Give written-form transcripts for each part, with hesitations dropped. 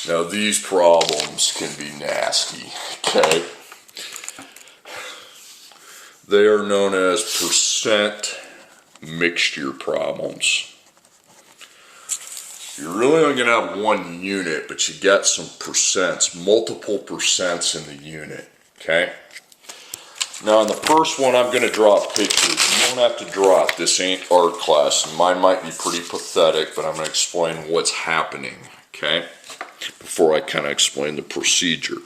Now these problems can be nasty, okay? They are known as percent mixture problems. You're really only going to have one unit, but you got some percents, multiple percents in the unit, okay? Now in the first one I'm going to draw a picture. You don't have to draw it. This ain't art class. Mine might be pretty pathetic, but I'm going to explain what's happening, okay? Before I kind of explain the procedure.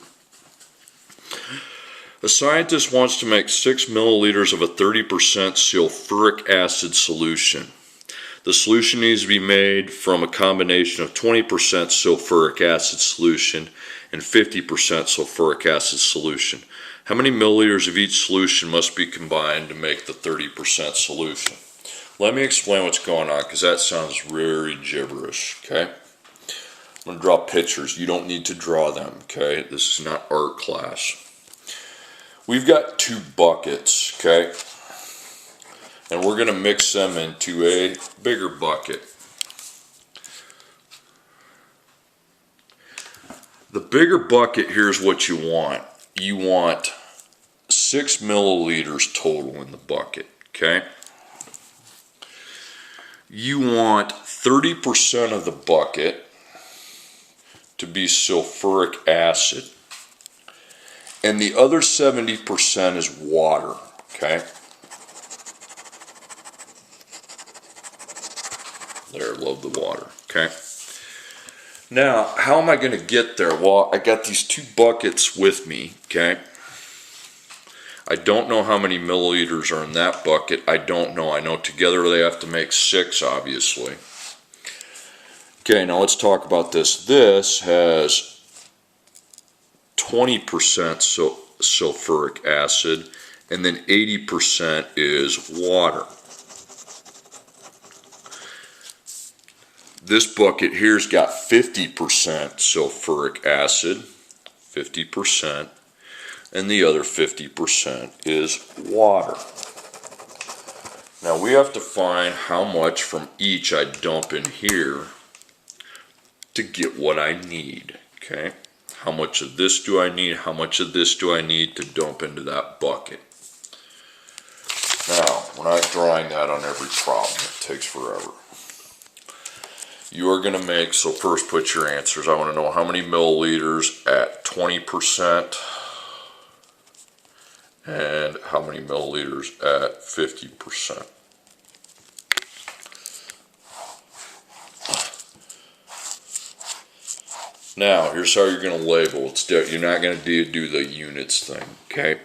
A scientist wants to make 6 milliliters of a 30% sulfuric acid solution. The solution needs to be made from a combination of 20% sulfuric acid solution and 50% sulfuric acid solution. How many milliliters of each solution must be combined to make the 30% solution? Let me explain what's going on, because that sounds very gibberish, okay? I'm going to draw pictures. You don't need to draw them, okay? This is not art class. We've got 2 buckets, okay? And we're going to mix them into a bigger bucket. The bigger bucket, here's what you want. You want 6 milliliters total in the bucket, okay? You want 30% of the bucket to be sulfuric acid. And the other 70% is water, okay? There, love the water, okay? Now, how am I going to get there? Well, I got these 2 buckets with me, okay? I don't know how many milliliters are in that bucket. I don't know. I know together they have to make 6, obviously. Okay, now let's talk about this. This has 20% sulfuric acid, and then 80% is water. This bucket here's got 50% sulfuric acid, 50%, and the other 50% is water. Now we have to find how much from each I dump in here to get what I need, okay? How much of this do I need? How much of this do I need to dump into that bucket? Now, we're not drawing that on every problem. It takes forever. You are going to make, so first put your answers. I want to know how many milliliters at 20% and how many milliliters at 50%. Now, here's how you're going to label. You're not going to do the units thing, okay?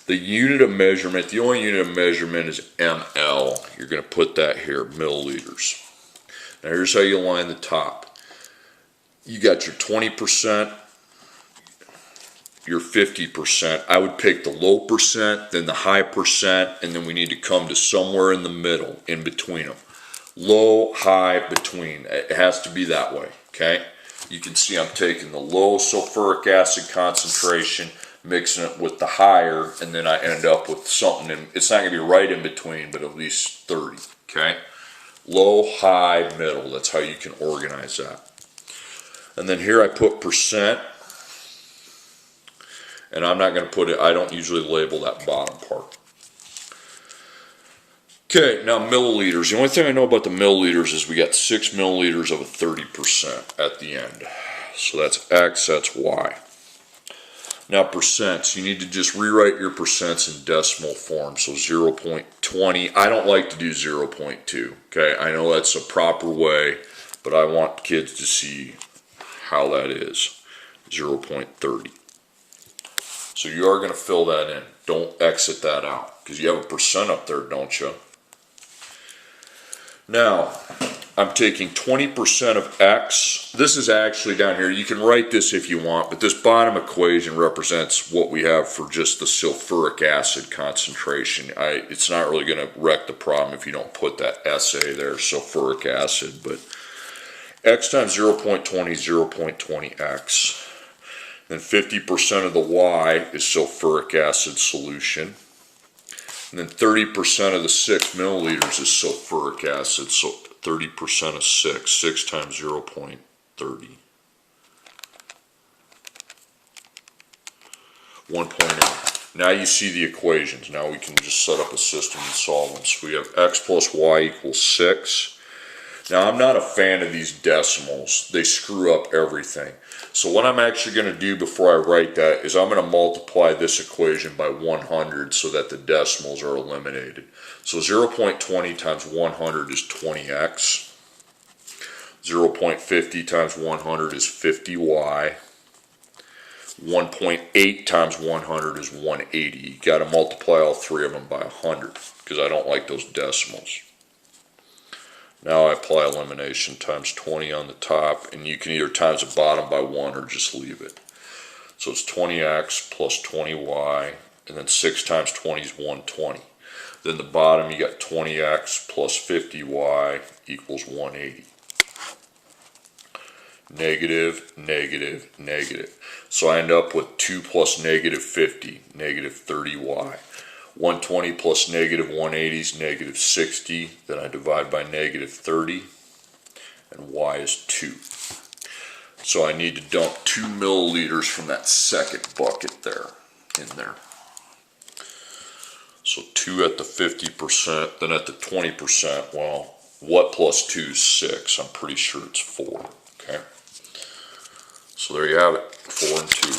The unit of measurement, the only unit of measurement is ml. You're going to put that here, milliliters. Now here's how you line the top. You got your 20%, your 50%. I would pick the low percent, then the high percent, and then we need to come to somewhere in the middle, in between them. Low, high, between. It has to be that way, okay? You can see I'm taking the low sulfuric acid concentration, mixing it with the higher, and then I end up with something, it's not going to be right in between, but at least 30, okay? Low, high, middle. That's how you can organize that. And then here I put percent. And I'm not going to put it, I don't usually label that bottom part. Okay, now milliliters. The only thing I know about the milliliters is we got 6 milliliters of a 30% at the end. So that's X, that's Y. Now percents, you need to just rewrite your percents in decimal form. So 0.20, I don't like to do 0.2, okay? I know that's a proper way, but I want kids to see how that is. 0.30. So you are going to fill that in. Don't exit that out, because you have a percent up there, don't you? Now, I'm taking 20% of X. This is actually down here. You can write this if you want, but this bottom equation represents what we have for just the sulfuric acid concentration. It's not really going to wreck the problem if you don't put that SA there, sulfuric acid, but X times 0.20, 0.20X. Then 50% of the Y is sulfuric acid solution. And then 30% of the 6 milliliters is sulfuric acid, so 30% of 6 times 0.30. 1.8. Now you see the equations. Now we can just set up a system and solve them. So we have x plus y equals 6. Now I'm not a fan of these decimals. They screw up everything. So what I'm actually going to do before I write that is I'm going to multiply this equation by 100 so that the decimals are eliminated. So 0.20 times 100 is 20x. 0.50 times 100 is 50y. 1.8 times 100 is 180. You got to multiply all three of them by 100 because I don't like those decimals. Now I apply elimination times 20 on the top, and you can either times the bottom by 1 or just leave it. So it's 20x plus 20y, and then 6 times 20 is 120. Then the bottom you got 20x plus 50y equals 180. Negative, negative, negative. So I end up with 2 plus negative 50, negative 30y. 120 plus negative 180 is negative 60. Then I divide by negative 30, and y is 2. So I need to dump 2 milliliters from that second bucket there in there. So 2 at the 50%, then at the 20%, well, what plus 2 is 6? I'm pretty sure it's 4, okay? So there you have it, 4 and 2.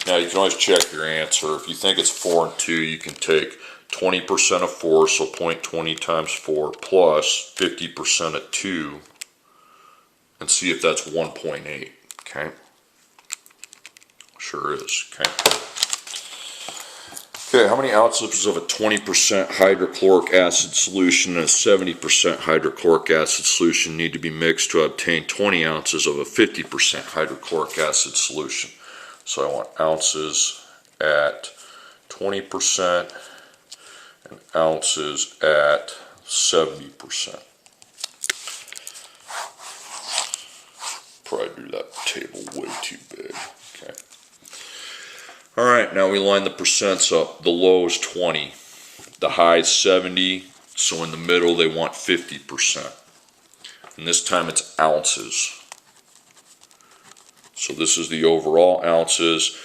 Now you can always check your answer. If you think it's 4 and 2, you can take 20% of 4, so 0.20 times 4, plus 50% of 2, and see if that's 1.8, okay? Sure is, okay? Okay, how many ounces of a 20% hydrochloric acid solution and a 70% hydrochloric acid solution need to be mixed to obtain 20 ounces of a 50% hydrochloric acid solution? So I want ounces at 20% and ounces at 70%. Probably do that table way too big. Okay. All right, now we line the percents up. The low is 20, the high is 70, so in the middle they want 50%. And this time it's ounces. So this is the overall ounces.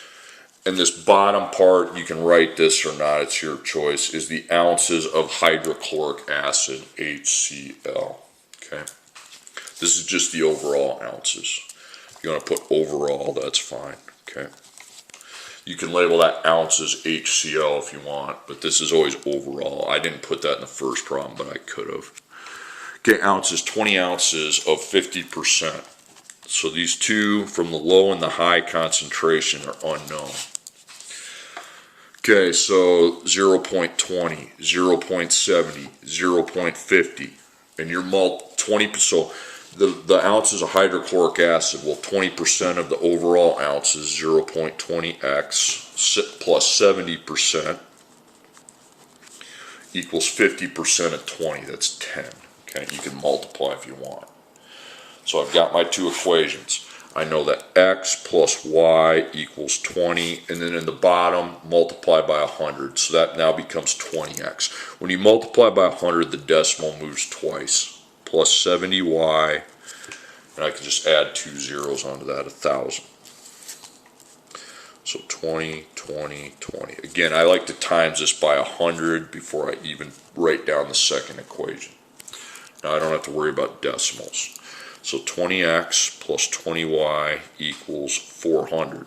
And this bottom part, you can write this or not, it's your choice, is the ounces of hydrochloric acid, HCl. Okay. This is just the overall ounces. If you want to put overall, that's fine. Okay. You can label that ounces HCl if you want, but this is always overall. I didn't put that in the first problem, but I could have. Okay, ounces, 20 ounces of 50%. So these two from the low and the high concentration are unknown. Okay, so 0.20, 0.70, 0.50, and you're 20, so the ounces of hydrochloric acid, well, 20% of the overall ounces, 0.20x plus 70% equals 50% of 20, that's 10. Okay, you can multiply if you want. So I've got my two equations. I know that x plus y equals 20, and then in the bottom, multiply by 100. So that now becomes 20x. When you multiply by 100, the decimal moves twice. Plus 70y, and I can just add 2 zeros onto that, 1,000. So 20, 20, 20. Again, I like to times this by 100 before I even write down the second equation. Now I don't have to worry about decimals. So 20x plus 20y equals 400.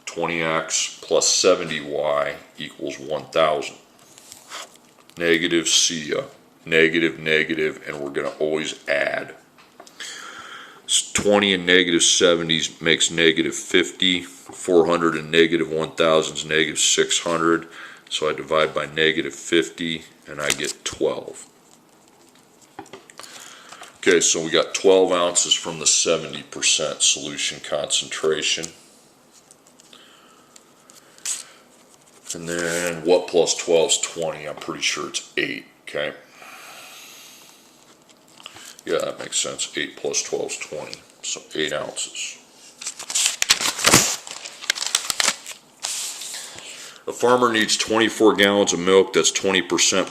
20x plus 70y equals 1,000. Negative, see ya. Negative, negative, and we're going to always add. 20 and negative 70 makes negative 50. 400 and negative 1,000 is negative 600. So I divide by negative 50, and I get 12. Okay, so we got 12 ounces from the 70% solution concentration. And then what plus 12 is 20? I'm pretty sure it's 8, okay? Yeah, that makes sense. 8 plus 12 is 20, so 8 ounces. A farmer needs 24 gallons of milk that's 20%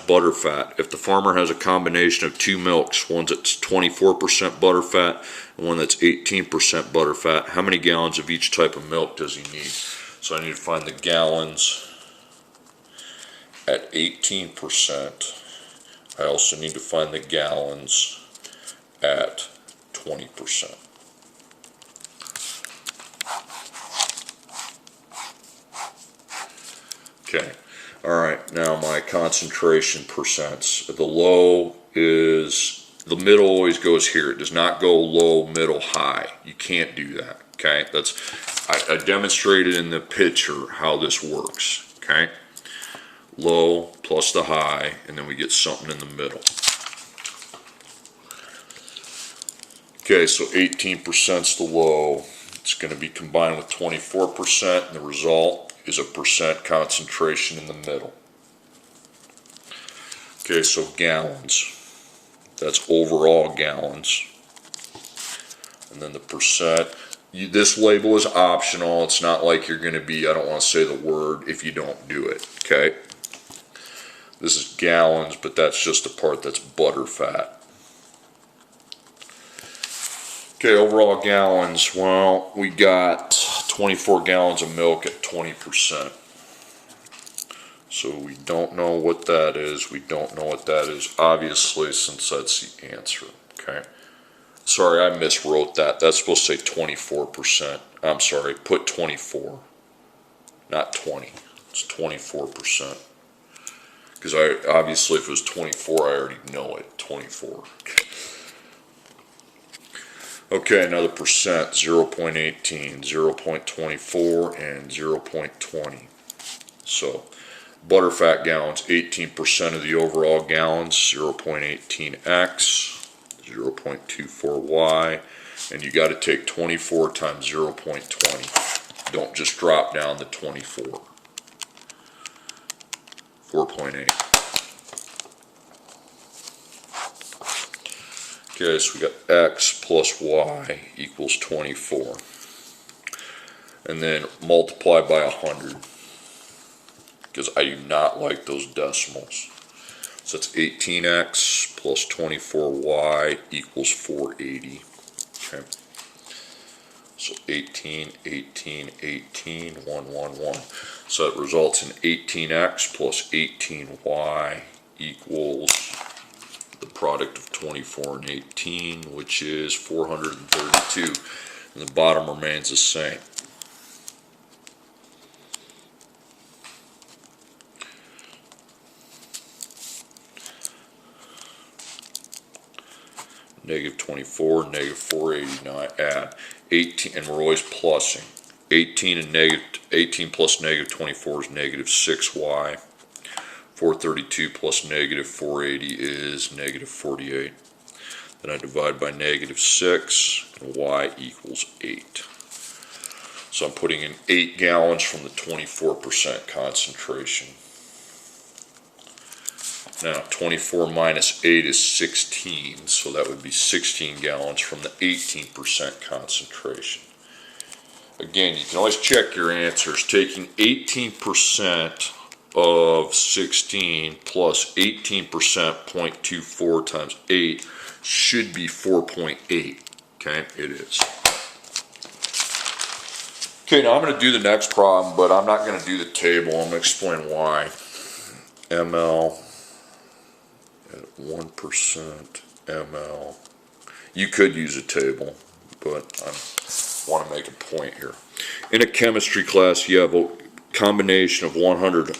butterfat. If the farmer has a combination of two milks, one that's 24% butterfat and one that's 18% butterfat, how many gallons of each type of milk does he need? So I need to find the gallons at 18%. I also need to find the gallons at 20%. Okay, all right, now my concentration percents. The low is, the middle always goes here. It does not go low, middle, high. You can't do that, okay? That's, I demonstrated in the picture how this works, okay? Low plus the high, and then we get something in the middle. Okay, so 18% is the low. It's going to be combined with 24%, and the result is a percent concentration in the middle. Okay, so gallons. That's overall gallons. And then the percent. This label is optional. It's not like you're going to be, I don't want to say the word if you don't do it. Okay. This is gallons, but that's just the part that's butterfat. Okay, overall gallons. Well, we got 24 gallons of milk at 20%. So we don't know what that is. We don't know what that is, obviously, since that's the answer. Okay. Sorry, I miswrote that. That's supposed to say 24%. I'm sorry, put 24, not 20. It's 24%. Because obviously if it was 24, I already know it. 24. Okay, another percent, 0.18, 0.24, and 0.20. So, butterfat gallons, 18% of the overall gallons, 0.18x, 0.24y, and you got to take 24 times 0.20. Don't just drop down to 24. 4.8. Okay, so we got x plus y equals 24. And then multiply by 100. Because I do not like those decimals. So it's 18x plus 24y equals 480. Okay. So 18, 18, 18, 1, 1, 1. So it results in 18x plus 18y equals the product of 24 and 18, which is 432. And the bottom remains the same. Negative 24, negative 480. Now I add 18, and we're always plussing. 18 plus negative 24 is negative 6y. 432 plus negative 480 is negative 48. Then I divide by negative 6, and y equals 8. So I'm putting in 8 gallons from the 24% concentration. Now 24 minus 8 is 16, so that would be 16 gallons from the 18% concentration. Again, you can always check your answers. Taking 18% of 16 plus 18%, 0.24 times 8 should be 4.8. Okay, it is. Okay, now I'm going to do the next problem, but I'm not going to do the table. I'm going to explain why. ml at 1% ml. You could use a table, but I want to make a point here. In a chemistry class, you have a combination of 100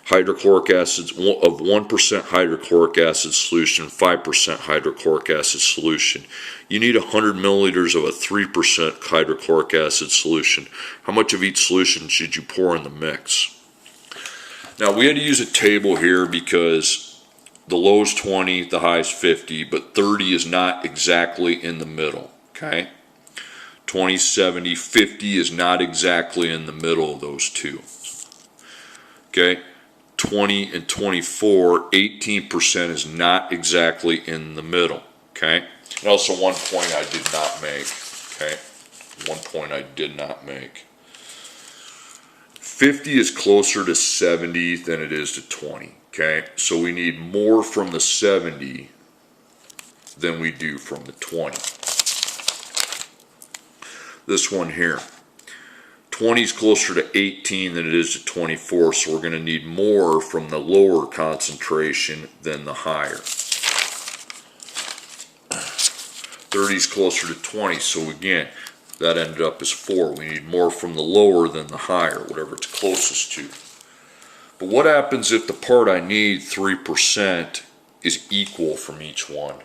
hydrochloric acids, of 1% hydrochloric acid solution, 5% hydrochloric acid solution. You need 100 milliliters of a 3% hydrochloric acid solution. How much of each solution should you pour in the mix? Now we had to use a table here because the low is 20, the high is 50, but 30 is not exactly in the middle, okay? 20, 70, 50 is not exactly in the middle of those two, okay? 20 and 24, 18% is not exactly in the middle, okay? And also one point I did not make, okay? One point I did not make. 50 is closer to 70 than it is to 20, okay? So we need more from the 70 than we do from the 20. This one here, 20 is closer to 18 than it is to 24, so we're going to need more from the lower concentration than the higher. 30 is closer to 20, so again, that ended up as 4. We need more from the lower than the higher, whatever it's closest to. But what happens if the part I need, 3%, is equal from each one?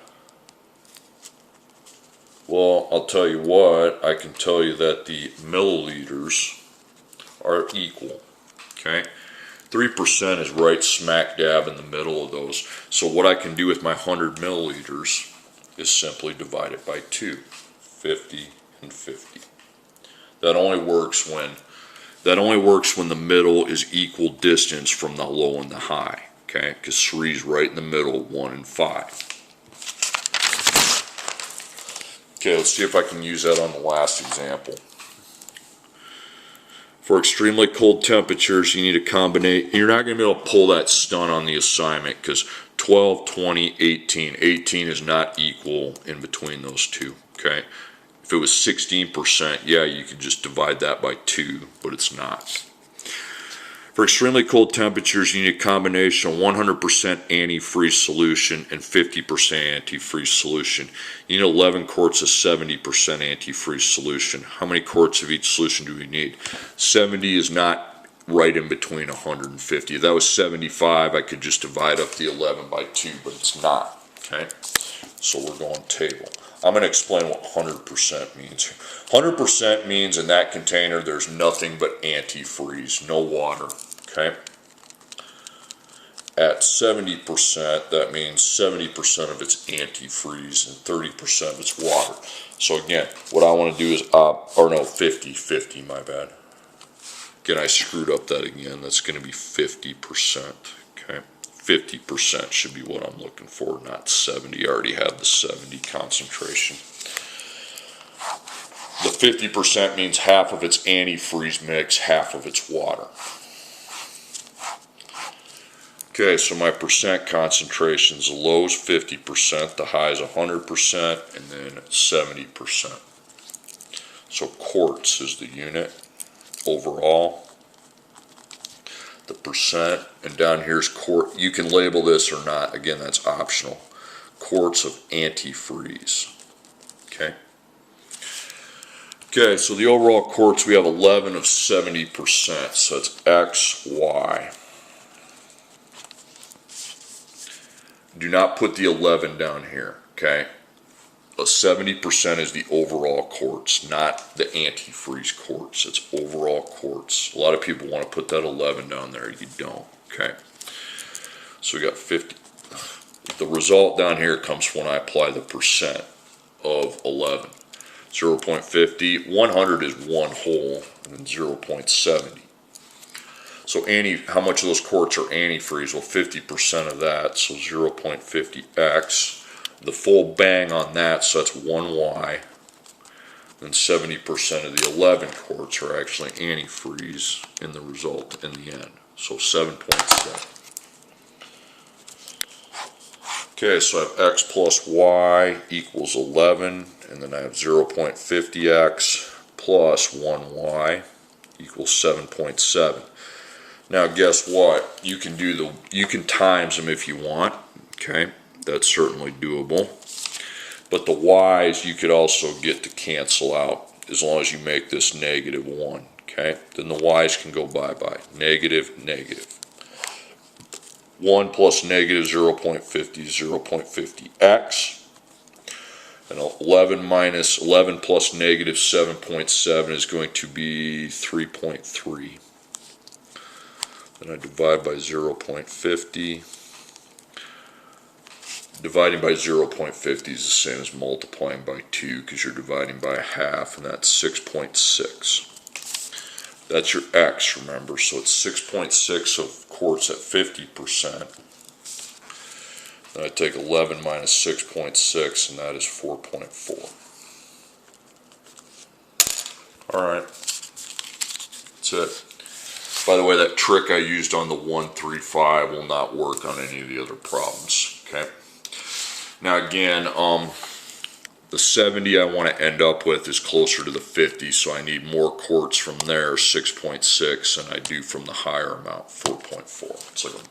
Well, I'll tell you what, I can tell you that the milliliters are equal, okay? 3% is right smack dab in the middle of those. So what I can do with my 100 milliliters is simply divide it by 2, 50 and 50. That only works when the middle is equal distance from the low and the high, okay? Because 3 is right in the middle, 1 and 5. Okay, let's see if I can use that on the last example. For extremely cold temperatures, you need to combine. You're not going to be able to pull that stun on the assignment because 12, 20, 18. 18 is not equal in between those two, okay? If it was 16%, yeah, you could just divide that by 2, but it's not. For extremely cold temperatures, you need a combination of 100% antifreeze solution and 50% antifreeze solution. You need 11 quarts of 70% antifreeze solution. How many quarts of each solution do we need? 70 is not right in between 150. If that was 75, I could just divide up the 11 by 2, but it's not, okay? So we're going table. I'm going to explain what 100% means. 100% means in that container there's nothing but antifreeze, no water, okay? At 70%, that means 70% of it's antifreeze and 30% of it's water. So again, what I want to do is, 50, my bad. Again, I screwed up that again. That's going to be 50%, okay? 50% should be what I'm looking for, not 70. I already have the 70 concentration. The 50% means half of its antifreeze mix, half of its water. Okay, so my percent concentrations, the low is 50%, the high is 100%, and then 70%. So quarts is the unit overall. The percent, and down here's quart. You can label this or not, again, that's optional. Quarts of antifreeze, okay? Okay, so the overall quarts, we have 11 of 70%, so it's X, Y. Do not put the 11 down here, okay? 70% is the overall quarts, not the antifreeze quarts. It's overall quarts. A lot of people want to put that 11 down there. You don't, okay? So we got 50. The result down here comes when I apply the percent of 11. 0.50, 100 is one whole, and then 0.70. So how much of those quarts are antifreeze? Well, 50% of that, so 0.50x. The full bang on that, so that's 1y. Then 70% of the 11 quarts are actually antifreeze in the result in the end. So 7.7. Okay, so I have x plus y equals 11, and then I have 0.50x plus 1y equals 7.7. Now guess what? You can times them if you want, okay? That's certainly doable. But the y's you could also get to cancel out as long as you make this -1, okay? Then the y's can go bye-bye. Negative, negative. 1 plus negative 0.50 is 0.50x. And 11 plus negative 7.7 is going to be 3.3. Then I divide by 0.50. Dividing by 0.50 is the same as multiplying by 2 because you're dividing by a half, and that's 6.6. That's your x, remember, so it's 6.6 of quarts at 50%. Then I take 11 minus 6.6, and that is 4.4. Alright, that's it. By the way, that trick I used on the 135 will not work on any of the other problems, okay? Now again, the 70 I want to end up with is closer to the 50, so I need more quarts from there, 6.6, than I do from the higher amount, 4.4. It's like a